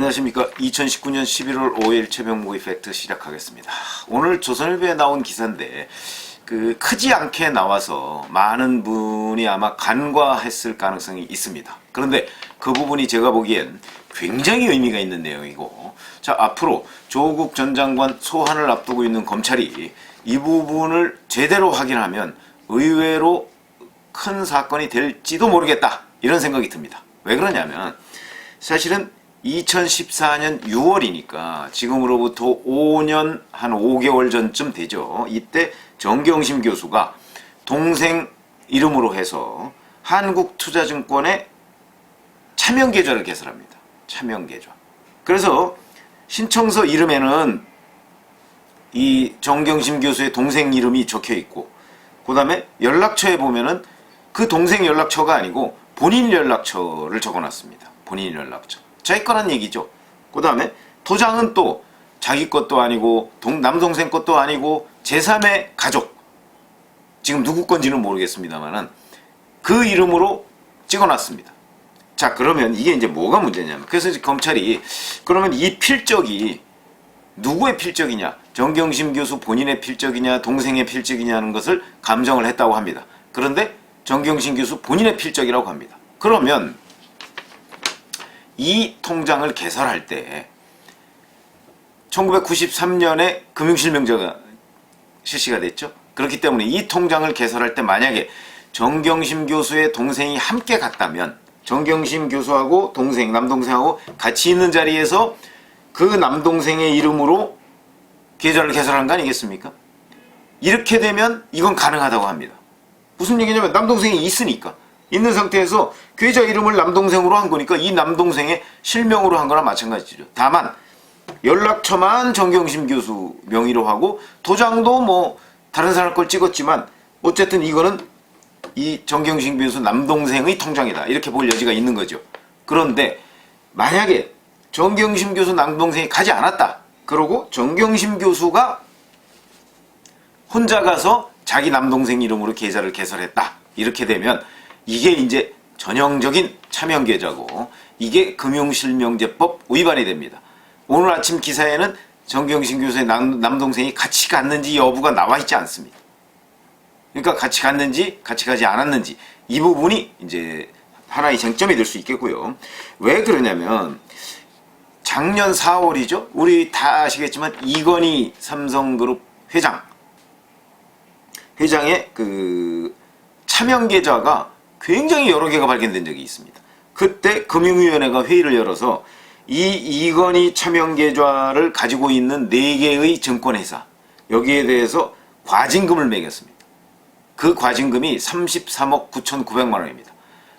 안녕하십니까. 2019년 11월 5일 최병목의 팩트 시작하겠습니다. 오늘 조선일보에 나온 기사인데 크지 않게 나와서 많은 분이 아마 간과했을 가능성이 있습니다. 그런데 그 부분이 제가 보기엔 굉장히 의미가 있는 내용이고, 자, 앞으로 조국 전 장관 소환을 앞두고 있는 검찰이 이 부분을 제대로 확인하면 의외로 큰 사건이 될지도 모르겠다, 이런 생각이 듭니다. 왜 그러냐면 사실은 2014년 6월이니까 지금으로부터 5년 한 5개월 전쯤 되죠. 이때 정경심 교수가 동생 이름으로 해서 한국투자증권의 차명계좌를 개설합니다. 차명계좌. 그래서 신청서 이름에는 이 정경심 교수의 동생 이름이 적혀 있고, 그 다음에 연락처에 보면은 그 동생 연락처가 아니고 본인 연락처를 적어놨습니다. 본인 연락처. 자기 거란 얘기죠. 그 다음에 도장은 또 자기 것도 아니고 남동생 것도 아니고 제3의 가족, 지금 누구 건지는 모르겠습니다만은 그 이름으로 찍어놨습니다. 자, 그러면 이게 이제 뭐가 문제냐면, 그래서 이제 검찰이 그러면 이 필적이 누구의 필적이냐, 정경심 교수 본인의 필적이냐 동생의 필적이냐 하는 것을 감정을 했다고 합니다. 그런데 정경심 교수 본인의 필적이라고 합니다. 그러면 이 통장을 개설할 때 1993년에 금융실명제가 실시가 됐죠. 그렇기 때문에 이 통장을 개설할 때 만약에 정경심 교수의 동생이 함께 갔다면, 정경심 교수하고 동생, 남동생하고 같이 있는 자리에서 그 남동생의 이름으로 계좌를 개설한 거 아니겠습니까? 이렇게 되면 이건 가능하다고 합니다. 무슨 얘기냐면 남동생이 있으니까, 있는 상태에서 계좌 이름을 남동생으로 한 거니까 이 남동생의 실명으로 한 거나 마찬가지죠. 다만 연락처만 정경심 교수 명의로 하고 도장도 뭐 다른 사람 걸 찍었지만 어쨌든 이거는 이 정경심 교수 남동생의 통장이다, 이렇게 볼 여지가 있는 거죠. 그런데 만약에 정경심 교수 남동생이 가지 않았다, 그러고 정경심 교수가 혼자 가서 자기 남동생 이름으로 계좌를 개설했다, 이렇게 되면 이게 이제 전형적인 차명계좌고, 이게 금융실명제법 위반이 됩니다. 오늘 아침 기사에는 정경심 교수의 남동생이 같이 갔는지 여부가 나와 있지 않습니다. 그러니까 같이 갔는지 같이 가지 않았는지, 이 부분이 이제 하나의 쟁점이 될 수 있겠고요. 왜 그러냐면 작년 4월이죠. 우리 다 아시겠지만 이건희 삼성그룹 회장의 그 차명계좌가 굉장히 여러 개가 발견된 적이 있습니다. 그때 금융위원회가 회의를 열어서 이 이건희 차명계좌를 가지고 있는 4개의 증권회사, 여기에 대해서 과징금을 매겼습니다. 그 과징금이 33억 9,900만 원입니다.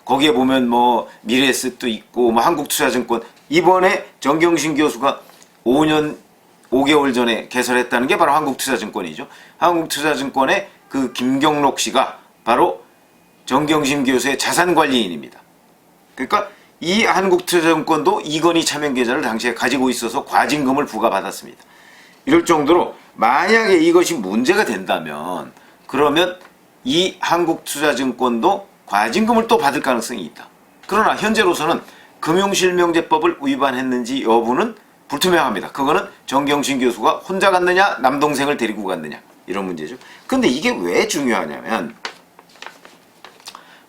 거기에 보면 뭐 미래에셋도 있고 뭐 한국투자증권, 이번에 정경심 교수가 5개월 전에 개설했다는 게 바로 한국투자증권이죠. 한국투자증권의 그 김경록 씨가 바로 정경심 교수의 자산관리인입니다. 그러니까 이 한국투자증권도 이건희 차명계좌를 당시에 가지고 있어서 과징금을 부과받았습니다. 이럴 정도로 만약에 이것이 문제가 된다면 그러면 이 한국투자증권도 과징금을 또 받을 가능성이 있다. 그러나 현재로서는 금융실명제법을 위반했는지 여부는 불투명합니다. 그거는 정경심 교수가 혼자 갔느냐 남동생을 데리고 갔느냐, 이런 문제죠. 근데 이게 왜 중요하냐면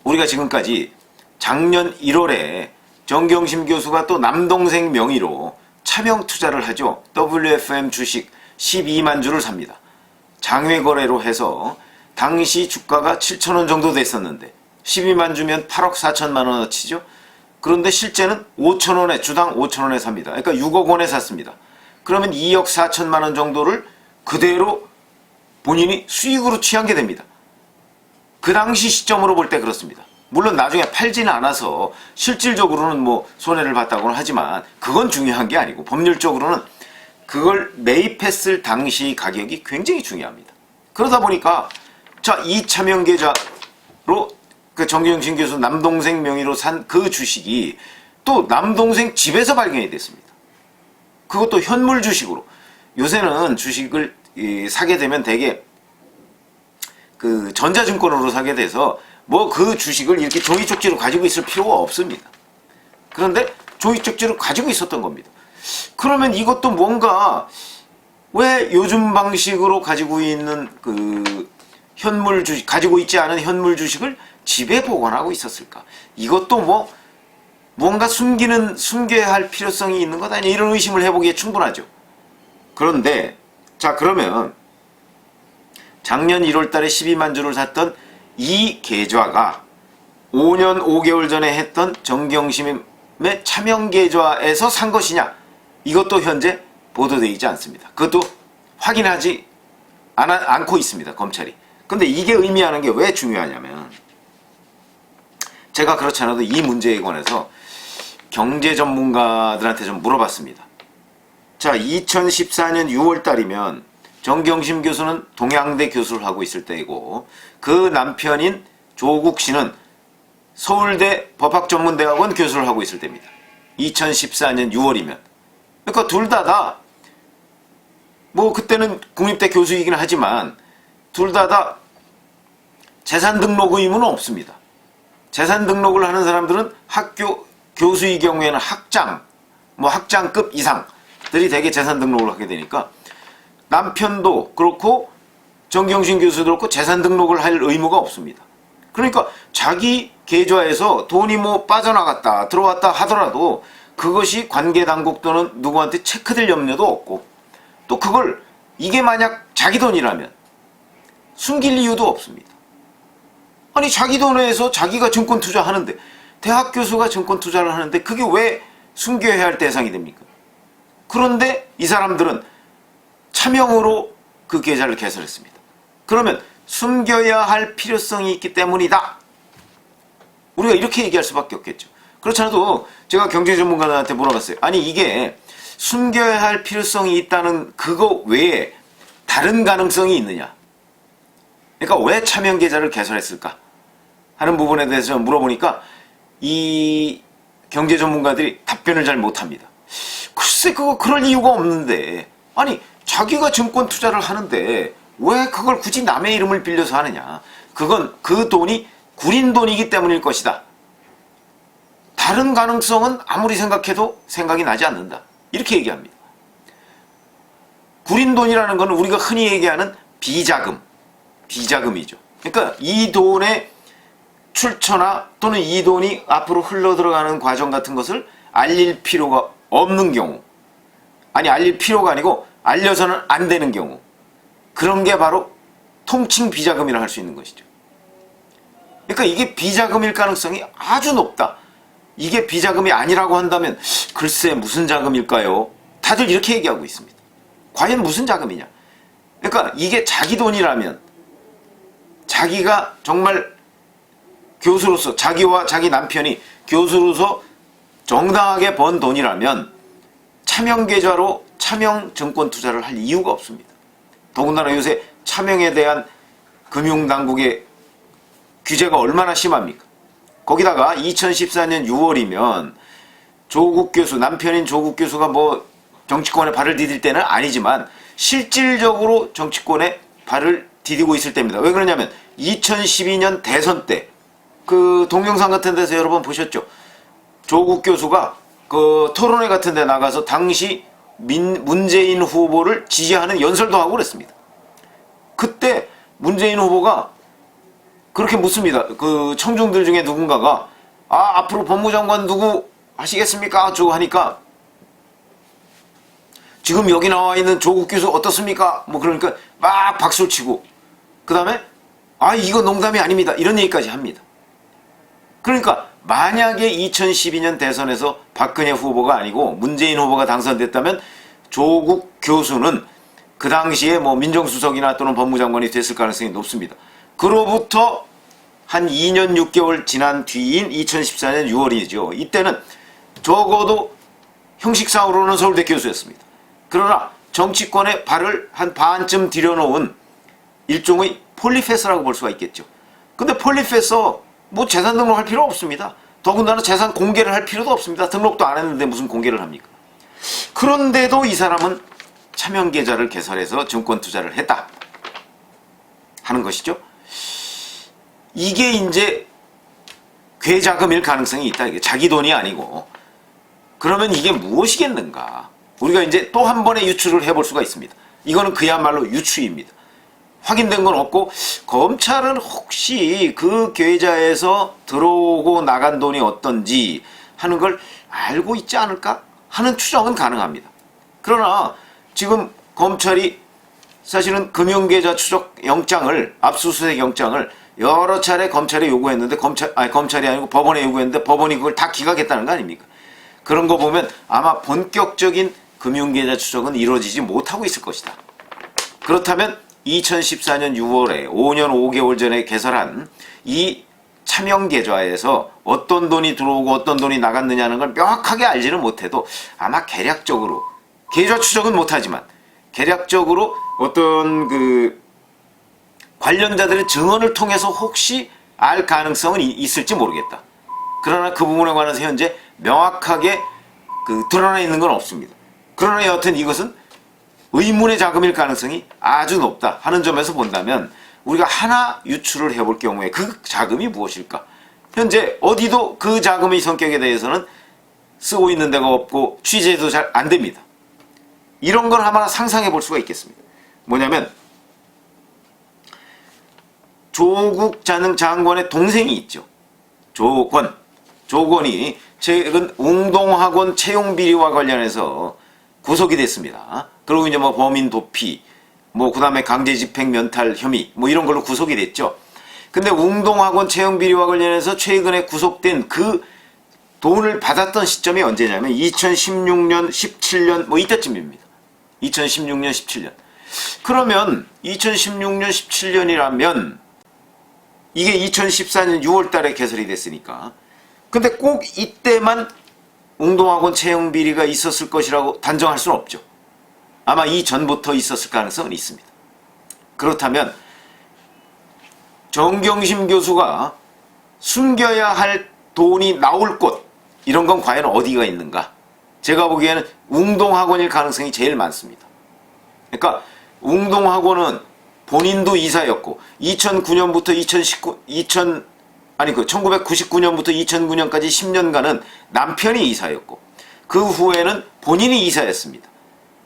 우리가 지금까지 작년 1월에 정경심 교수가 또 남동생 명의로 차명 투자를 하죠. WFM 주식 12만 주를 삽니다. 장외 거래로 해서 당시 주가가 7,000원 정도 됐었는데 12만 주면 8억 4천만 원어치죠. 그런데 실제는 5,000원에, 주당 5,000원에 삽니다. 그러니까 6억 원에 샀습니다. 그러면 2억 4천만 원 정도를 그대로 본인이 수익으로 취한 게 됩니다. 그 당시 시점으로 볼 때 그렇습니다. 물론 나중에 팔지는 않아서 실질적으로는 뭐 손해를 봤다고는 하지만 그건 중요한 게 아니고 법률적으로는 그걸 매입했을 당시 가격이 굉장히 중요합니다. 그러다 보니까 자, 이 차명계좌로 그 정경심 교수 남동생 명의로 산 그 주식이 또 남동생 집에서 발견이 됐습니다. 그것도 현물 주식으로. 요새는 주식을 사게 되면 대개 그 전자증권으로 사게 돼서 뭐 그 주식을 이렇게 종이 쪽지로 가지고 있을 필요가 없습니다. 그런데 종이 쪽지를 가지고 있었던 겁니다. 그러면 이것도 뭔가 왜 요즘 방식으로 가지고 있는 그 현물 주식, 가지고 있지 않은 현물 주식을 집에 보관하고 있었을까? 이것도 뭐 뭔가 숨겨야 할 필요성이 있는 것 아니냐, 이런 의심을 해보기에 충분하죠. 그런데 자, 그러면 작년 1월 달에 12만 주를 샀던 이 계좌가 5년 5개월 전에 했던 정경심의 차명 계좌에서 산 것이냐? 이것도 현재 보도되어 있지 않습니다. 그것도 확인하지 않고 있습니다, 검찰이. 근데 이게 의미하는 게 왜 중요하냐면, 제가 그렇지 않아도 이 문제에 관해서 경제 전문가들한테 좀 물어봤습니다. 자, 2014년 6월 달이면 정경심 교수는 동양대 교수를 하고 있을 때이고, 그 남편인 조국 씨는 서울대 법학전문대학원 교수를 하고 있을 때입니다. 2014년 6월이면. 그러니까 둘 다 뭐 그때는 국립대 교수이긴 하지만 둘 다 재산 등록 의무는 없습니다. 재산 등록을 하는 사람들은 학교 교수의 경우에는 학장, 뭐 학장급 이상들이 대개 재산 등록을 하게 되니까 남편도 그렇고 정경심 교수도 그렇고 재산 등록을 할 의무가 없습니다. 그러니까 자기 계좌에서 돈이 뭐 빠져나갔다 들어왔다 하더라도 그것이 관계당국 또는 누구한테 체크될 염려도 없고, 또 그걸 이게 만약 자기 돈이라면 숨길 이유도 없습니다. 아니, 자기 돈에서 자기가 증권 투자하는데, 대학 교수가 증권 투자를 하는데 그게 왜 숨겨야 할 대상이 됩니까? 그런데 이 사람들은 차명으로 그 계좌를 개설했습니다. 그러면 숨겨야 할 필요성이 있기 때문이다. 우리가 이렇게 얘기할 수밖에 없겠죠. 그렇지 않아도 제가 경제 전문가들한테 물어봤어요. 아니, 이게 숨겨야 할 필요성이 있다는 그거 외에 다른 가능성이 있느냐? 그러니까 왜 차명 계좌를 개설했을까? 하는 부분에 대해서 물어보니까 이 경제 전문가들이 답변을 잘 못합니다. 글쎄, 그럴 이유가 없는데, 아니, 자기가 증권 투자를 하는데 왜 그걸 굳이 남의 이름을 빌려서 하느냐? 그건 그 돈이 구린 돈이기 때문일 것이다. 다른 가능성은 아무리 생각해도 생각이 나지 않는다. 이렇게 얘기합니다. 구린 돈이라는 것은 우리가 흔히 얘기하는 비자금이죠. 그러니까 이 돈의 출처나 또는 이 돈이 앞으로 흘러 들어가는 과정 같은 것을 알릴 필요가 없는 경우, 아니, 알릴 필요가 아니고 알려서는 안 되는 경우, 그런 게 바로 통칭 비자금이라 할 수 있는 것이죠. 그러니까 이게 비자금일 가능성이 아주 높다. 이게 비자금이 아니라고 한다면 글쎄 무슨 자금일까요? 다들 이렇게 얘기하고 있습니다. 과연 무슨 자금이냐? 그러니까 이게 자기 돈이라면, 자기가 정말 교수로서, 자기와 자기 남편이 교수로서 정당하게 번 돈이라면 차명 계좌로 차명 증권 투자를 할 이유가 없습니다. 더군다나 요새 차명에 대한 금융당국의 규제가 얼마나 심합니까? 거기다가 2014년 6월이면 조국 교수, 남편인 조국 교수가 뭐 정치권에 발을 디딜 때는 아니지만 실질적으로 정치권에 발을 디디고 있을 때입니다. 왜 그러냐면 2012년 대선 때 그 동영상 같은 데서 여러 번 보셨죠? 조국 교수가 그 토론회 같은 데 나가서 당시 문재인 후보를 지지하는 연설도 하고 그랬습니다. 그때 문재인 후보가 그렇게 묻습니다. 그 청중들 중에 누군가가 앞으로 법무장관 누구 하시겠습니까? 쭉 하니까 지금 여기 나와 있는 조국 교수 어떻습니까? 뭐 그러니까 막 박수를 치고, 그 다음에 이거 농담이 아닙니다. 이런 얘기까지 합니다. 그러니까 만약에 2012년 대선에서 박근혜 후보가 아니고 문재인 후보가 당선됐다면 조국 교수는 그 당시에 뭐 민정수석이나 또는 법무장관이 됐을 가능성이 높습니다. 그로부터 한 2년 6개월 지난 뒤인 2014년 6월이죠. 이때는 적어도 형식상으로는 서울대 교수였습니다. 그러나 정치권에 발을 한 반쯤 들여놓은 일종의 폴리페서라고 볼 수가 있겠죠. 근데 폴리페서 뭐 재산 등록할 필요 없습니다. 더군다나 재산 공개를 할 필요도 없습니다. 등록도 안 했는데 무슨 공개를 합니까? 그런데도 이 사람은 차명 계좌를 개설해서 증권 투자를 했다 하는 것이죠. 이게 이제 괴자금일 가능성이 있다. 이게 자기 돈이 아니고 그러면 이게 무엇이겠는가? 우리가 이제 또 한 번의 유추를 해볼 수가 있습니다. 이거는 그야말로 유추입니다. 확인된 건 없고 검찰은 혹시 그 계좌에서 들어오고 나간 돈이 어떤지 하는 걸 알고 있지 않을까 하는 추정은 가능합니다. 그러나 지금 검찰이 사실은 금융계좌 추적 영장을, 압수수색 영장을 여러 차례 검찰에 요구했는데 검찰이 아니고 법원에 요구했는데 법원이 그걸 다 기각했다는 거 아닙니까? 그런 거 보면 아마 본격적인 금융계좌 추적은 이루어지지 못하고 있을 것이다. 그렇다면 2014년 6월에 5년 5개월 전에 개설한 이 차명계좌에서 어떤 돈이 들어오고 어떤 돈이 나갔느냐는 걸 명확하게 알지는 못해도 아마 개략적으로, 계좌 추적은 못하지만 개략적으로 어떤 그 관련자들의 증언을 통해서 혹시 알 가능성은 있을지 모르겠다. 그러나 그 부분에 관해서 현재 명확하게 드러나 있는 건 없습니다. 그러나 여하튼 이것은 의문의 자금일 가능성이 아주 높다 하는 점에서 본다면 우리가 하나 유추를 해볼 경우에 그 자금이 무엇일까? 현재 어디도 그 자금의 성격에 대해서는 쓰고 있는 데가 없고 취재도 잘 안 됩니다. 이런 걸 하나 상상해 볼 수가 있겠습니다. 뭐냐면 조국 장관의 동생이 있죠. 조건이 최근 웅동학원 채용 비리와 관련해서 구속이 됐습니다. 그리고 이제 뭐 범인 도피, 뭐 그다음에 강제집행 면탈 혐의, 뭐 이런 걸로 구속이 됐죠. 근데 웅동학원 채용 비리와 관련해서 최근에 구속된 그 돈을 받았던 시점이 언제냐면 2016년, 17년 뭐 이때쯤입니다. 2016년, 17년. 그러면 2016년, 17년이라면 이게 2014년 6월 달에 개설이 됐으니까. 근데 꼭 이때만 웅동학원 채용 비리가 있었을 것이라고 단정할 수는 없죠. 아마 이전부터 있었을 가능성은 있습니다. 그렇다면 정경심 교수가 숨겨야 할 돈이 나올 곳, 이런 건 과연 어디가 있는가? 제가 보기에는 웅동학원일 가능성이 제일 많습니다. 그러니까 웅동학원은 본인도 이사였고 2009년부터 1999년부터 2009년까지 10년간은 남편이 이사였고 그 후에는 본인이 이사였습니다.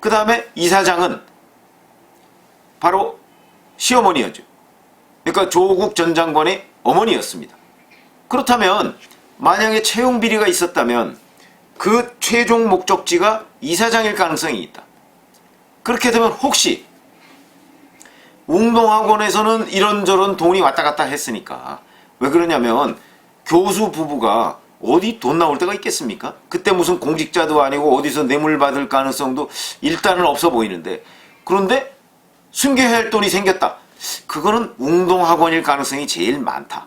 그 다음에 이사장은 바로 시어머니였죠. 그러니까 조국 전 장관의 어머니였습니다. 그렇다면 만약에 채용 비리가 있었다면 그 최종 목적지가 이사장일 가능성이 있다. 그렇게 되면 혹시 웅동학원에서는 이런저런 돈이 왔다 갔다 했으니까, 왜 그러냐면 교수 부부가 어디 돈 나올 때가 있겠습니까? 그때 무슨 공직자도 아니고 어디서 뇌물 받을 가능성도 일단은 없어 보이는데, 그런데 숨겨야 할 돈이 생겼다. 그거는 웅동학원일 가능성이 제일 많다.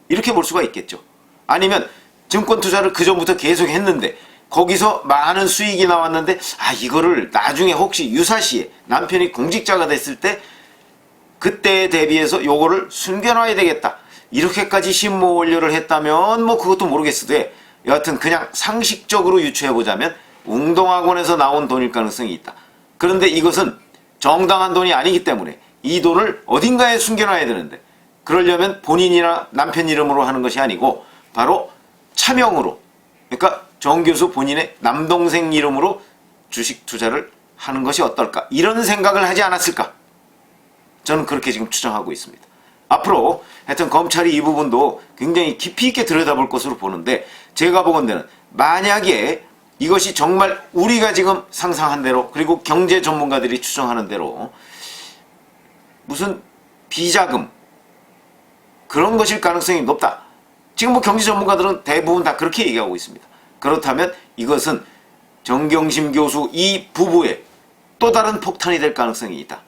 이렇게 볼 수가 있겠죠. 아니면 증권 투자를 그 전부터 계속 했는데 거기서 많은 수익이 나왔는데 이거를 나중에 혹시 유사시에 남편이 공직자가 됐을 때 그때에 대비해서 요거를 숨겨놔야 되겠다. 이렇게까지 심모 원료를 했다면 뭐 그것도 모르겠어도 여하튼 그냥 상식적으로 유추해보자면 웅동학원에서 나온 돈일 가능성이 있다. 그런데 이것은 정당한 돈이 아니기 때문에 이 돈을 어딘가에 숨겨놔야 되는데, 그러려면 본인이나 남편 이름으로 하는 것이 아니고 바로 차명으로, 그러니까 정 교수 본인의 남동생 이름으로 주식 투자를 하는 것이 어떨까, 이런 생각을 하지 않았을까, 저는 그렇게 지금 추정하고 있습니다. 앞으로 하여튼 검찰이 이 부분도 굉장히 깊이 있게 들여다볼 것으로 보는데, 제가 보건대는 만약에 이것이 정말 우리가 지금 상상한 대로, 그리고 경제 전문가들이 추정하는 대로 무슨 비자금 그런 것일 가능성이 높다. 지금 뭐 경제 전문가들은 대부분 다 그렇게 얘기하고 있습니다. 그렇다면 이것은 정경심 교수 이 부부의 또 다른 폭탄이 될 가능성이 있다.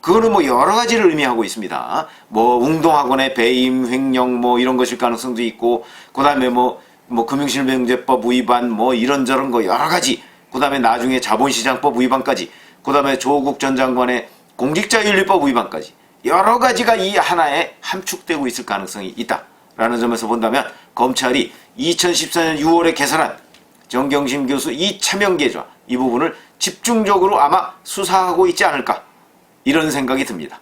그거는 뭐 여러 가지를 의미하고 있습니다. 뭐 웅동학원의 배임, 횡령 뭐 이런 것일 가능성도 있고, 그 다음에 뭐 금융실명제법 위반 뭐 이런저런 거 여러 가지, 그 다음에 나중에 자본시장법 위반까지, 그 다음에 조국 전 장관의 공직자윤리법 위반까지 여러 가지가 이 하나에 함축되고 있을 가능성이 있다라는 점에서 본다면 검찰이 2014년 6월에 개설한 정경심 교수 이 차명계좌 이 부분을 집중적으로 아마 수사하고 있지 않을까, 이런 생각이 듭니다.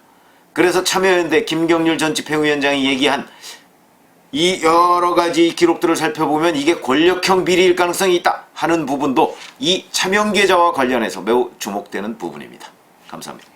그래서 참여연대 김경률 전 집행위원장이 얘기한 이 여러 가지 기록들을 살펴보면 이게 권력형 비리일 가능성이 있다 하는 부분도 이 차명 계좌와 관련해서 매우 주목되는 부분입니다. 감사합니다.